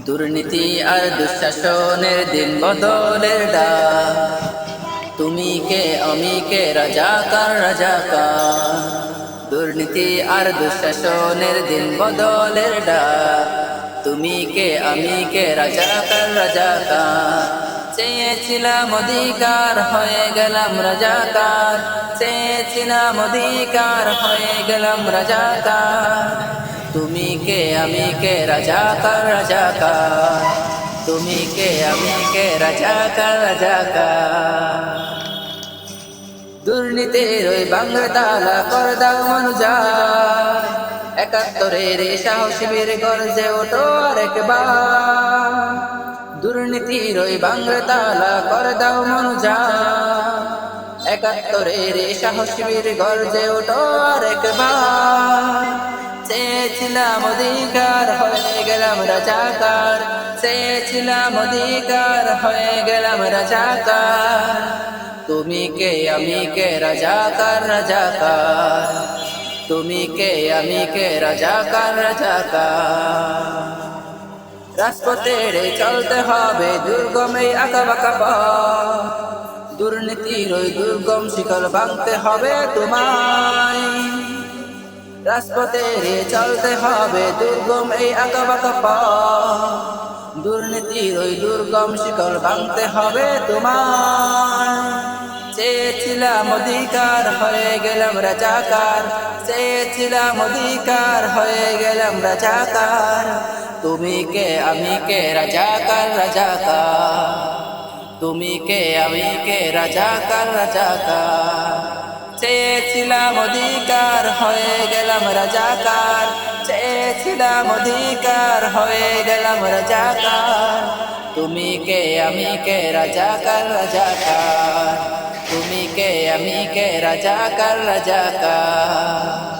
দুর্নীতি আর দুঃশাসনের দিন বদলের ডাক, তুমি কে আমি কে রাজাকার রাজাকার। দুর্নীতি আর দুঃশাসনের দিন বদলের ডাক, তুমি কে আমি কে রাজাকার রাজাকার। চেয়েছিলাম অধিকার হয়ে গেলাম রাজাকার, চেয়েছিলাম অধিকার হয়ে গেলাম রাজাকার। তুমি কে আমি কে রাজাকার রাজাকার, তুমি কে আমি কে রাজাকার রাজাকার। দুর্নীতির ওই বাংলা তালা করে দাও মনুজার, ৭১-এর সাহসী বীর গর্জে ওঠো আরেকবার। দুর্নীতির ওই বাংলা তালা করে দাও মনুজার, ৭১-এর সাহসী বীর গর্জে ওঠো আরেকবার। চেয়েছিলাম অধিকার হয়ে গেলাম রাজাকার, চেয়েছিলাম অধিকার হয়ে গেলাম রাজাকার। তুমি কে আমি কে রাজাকার রাজাকার, তুমি কে আমি কে রাজাকার রাজাকার। রাজপথে চলতে হবে দুর্গম এই আঁকাবাঁকা পথ, দুর্নীতির ওই দুর্গম শিকল ভাঙতে হবে তোমায়। রাজপথে চলতে হবে দুর্গম এই আঁকাবাঁকা পথ, দুর্নীতির ওই দুর্গম শিকল ভাঙতে হবে তোমায়। চেয়েছিলাম অধিকার হয়ে গেলাম রাজাকার, চেয়েছিলাম অধিকার হয়ে গেলাম রাজাকার। তুমি কে আমি কে রাজাকার রাজাকার, তুমি কে আমি কে রাজাকার রাজাকার। চেয়েছিলাম অধিকার হয়ে গেলাম রাজাকার, চেয়েছিলাম অধিকার হয়ে গেলাম রাজাকার। তুমি কে আমি কে রাজাকার রাজাকার, তুমি কে আমি কে রাজাকার রাজাকার।